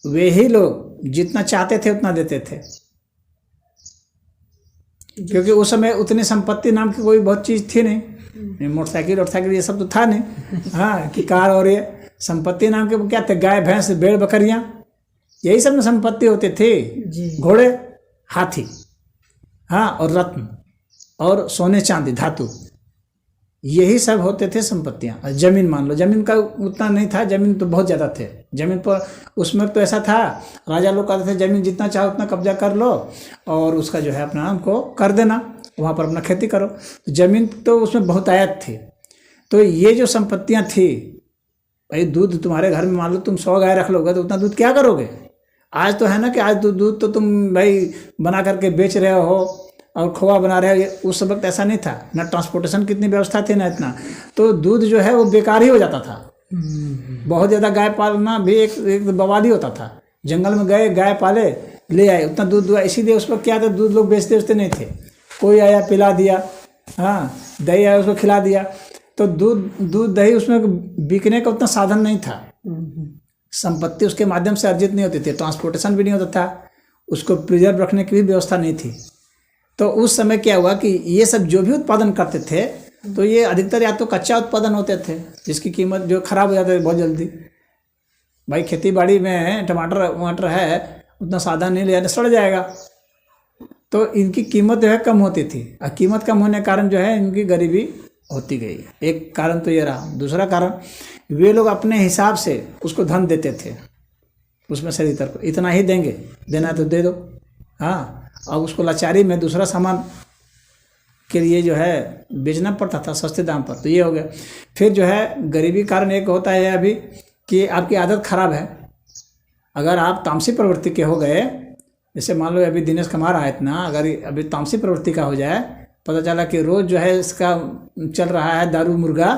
वे ही लोग जितना चाहते थे उतना देते थे, क्योंकि उस समय उतनी संपत्ति नाम की कोई बहुत चीज़ थी नहीं। मोटरसाइकिल ये सब तो था नहीं। हाँ, कि कार और ये संपत्ति नाम के वो क्या थे, गाय भैंस भेड़ बकरियां, यही सब में संपत्ति होते थे। घोड़े, हाथी, हाँ, और रत्न और सोने चांदी धातु, यही सब होते थे संपत्तियां। और जमीन मान लो, जमीन का उतना नहीं था, जमीन तो बहुत ज़्यादा थे जमीन पर। उसमें तो ऐसा था, राजा लोग कहते थे जमीन जितना चाहो उतना कब्जा कर लो और उसका जो है अपना नाम को कर देना, वहाँ पर अपना खेती करो। तो जमीन तो उसमें बहुत आयत थी। तो ये जो संपत्तियां थी, भाई दूध तुम्हारे घर में मान लो तुम 100 गाय रख लोगे तो उतना दूध क्या करोगे? आज तो है ना कि आज दूध तो तुम भाई बना करके बेच रहे हो और खोआ बना रहे हो। उस वक्त ऐसा नहीं था, ना ट्रांसपोर्टेशन की इतनी व्यवस्था थी ना इतना, तो दूध जो है वो बेकार ही हो जाता था। बहुत ज़्यादा गाय पालना भी एक बवाल ही होता था। जंगल में गए, गाय पाले, ले आए, उतना दूध दुआ, इसीलिए उस वक्त क्या था, दूध लोग बेचते नहीं थे। कोई आया पिला दिया, हाँ, दही आया उसको खिला दिया, तो दूध दही उसमें बिकने का उतना साधन नहीं था। संपत्ति उसके माध्यम से अर्जित नहीं होती थी, ट्रांसपोर्टेशन भी नहीं होता था, उसको प्रिजर्व रखने की भी व्यवस्था नहीं थी। तो उस समय क्या हुआ कि ये सब जो भी उत्पादन करते थे तो ये अधिकतर या तो कच्चा उत्पादन होते थे जिसकी कीमत जो खराब हो जाता है बहुत जल्दी। भाई खेती बाड़ी में टमाटर है, उतना सादा नहीं ले जाने, सड़ जाएगा, तो इनकी कीमत जो है कम होती थी। और कीमत कम होने के कारण जो है इनकी गरीबी होती गई। एक कारण तो ये रहा। दूसरा कारण, वे लोग अपने हिसाब से उसको धन देते थे, उसमें से इतना ही देंगे, देना तो दे दो, हाँ। अब उसको लाचारी में दूसरा सामान के लिए जो है बेचना पड़ता था सस्ते दाम पर, तो ये हो गया। फिर जो है गरीबी कारण एक होता है अभी कि आपकी आदत खराब है। अगर आप तामसी प्रवृत्ति के हो गए, जैसे मान लो अभी दिनेश कमा रहा है इतना, अगर अभी तामसी प्रवृत्ति का हो जाए, पता चला कि रोज़ जो है इसका चल रहा है दारू मुर्गा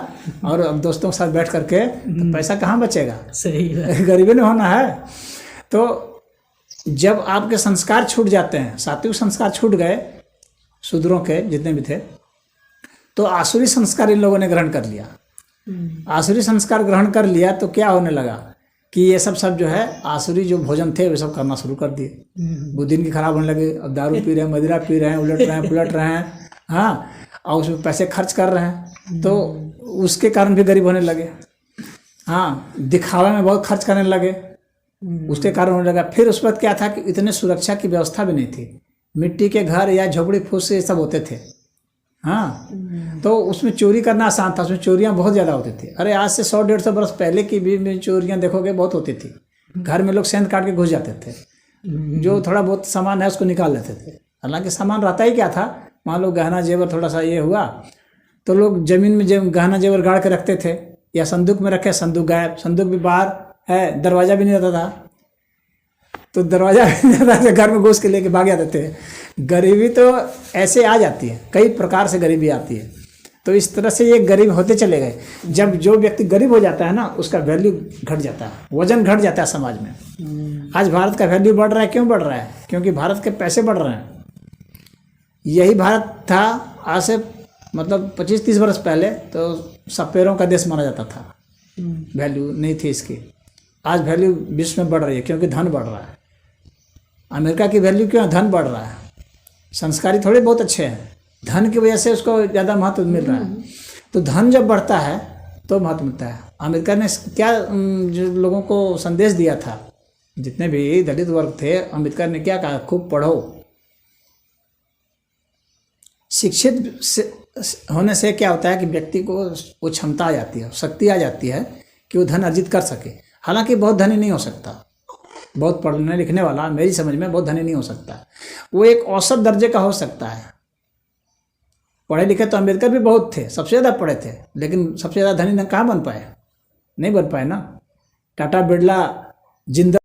और अब दोस्तों के साथ बैठ करके, तो पैसा कहाँ बचेगा? सही है, गरीबी नहीं होना है। तो जब आपके संस्कार छूट जाते हैं, सात्विक संस्कार छूट गए शूद्रों के जितने भी थे, तो आसुरी संस्कार इन लोगों ने ग्रहण कर लिया। आसुरी संस्कार ग्रहण कर लिया तो क्या होने लगा कि ये सब जो है आसुरी जो भोजन थे वे सब करना शुरू कर दिए। बुद्धि इनकी खराब होने लगे। अब दारू पी रहे हैं, मदिरा पी रहे हैं, उलट रहे हैं, पुलट रहे हैं, हाँ, और उसमें पैसे खर्च कर रहे हैं, तो उसके कारण भी गरीब होने लगे। हाँ, दिखावे में बहुत खर्च करने लगे, उसके कारण होने लगा। फिर उस वक्त क्या था कि इतने सुरक्षा की व्यवस्था भी नहीं थी, मिट्टी के घर या झोपड़ी फूस ये सब होते थे, हाँ, तो उसमें चोरी करना आसान था, उसमें चोरियां बहुत ज़्यादा होती थी। अरे आज से 100-150 बरस पहले की भी चोरियां देखोगे बहुत होती थी। घर में लोग सेंध काट के घुस जाते थे, जो थोड़ा बहुत सामान है उसको निकाल लेते थे। हालांकि सामान रहता ही क्या था, मान लो गहना जेवर थोड़ा सा ये हुआ तो लोग ज़मीन में गहना जेवर गाड़ के रखते थे, या संदूक में रखे, संदूक गायब, संदूक भी बाहर है, दरवाज़ा भी नहीं रहता था, तो दरवाज़ा से घर में घुस के लेके भाग जाते थे। गरीबी तो ऐसे आ जाती है, कई प्रकार से गरीबी आती है। तो इस तरह से ये गरीब होते चले गए। जब जो व्यक्ति गरीब हो जाता है ना, उसका वैल्यू घट जाता है, वजन घट जाता है समाज में। आज भारत का वैल्यू बढ़ रहा है, क्यों बढ़ रहा है? क्योंकि भारत के पैसे बढ़ रहे हैं। यही भारत था आज से मतलब 25-30 वर्ष पहले तो सपेरों का देश माना जाता था, वैल्यू नहीं थी इसकी। आज वैल्यू विश्व में बढ़ रही है क्योंकि धन बढ़ रहा है। अमेरिका की वैल्यू क्यों? धन बढ़ रहा है। संस्कारी थोड़े बहुत अच्छे हैं, धन की वजह से उसको ज़्यादा महत्व मिल रहा है। तो धन जब बढ़ता है तो महत्व मिलता है। अमेरिका ने क्या जो लोगों को संदेश दिया था, जितने भी दलित वर्ग थे, अम्बेडकर ने क्या कहा? खूब पढ़ो। शिक्षित होने से क्या होता है कि व्यक्ति को वो क्षमता आ जाती है, शक्ति आ जाती है कि वो धन अर्जित कर सके। हालांकि बहुत धनी नहीं हो सकता, बहुत पढ़ने लिखने वाला मेरी समझ में बहुत धनी नहीं हो सकता, वो एक औसत दर्जे का हो सकता है। पढ़े लिखे तो अम्बेडकर भी बहुत थे, सबसे ज़्यादा पढ़े थे, लेकिन सबसे ज़्यादा धनी कहाँ बन पाए? नहीं बन पाए ना। टाटा, बिरला, जिंदल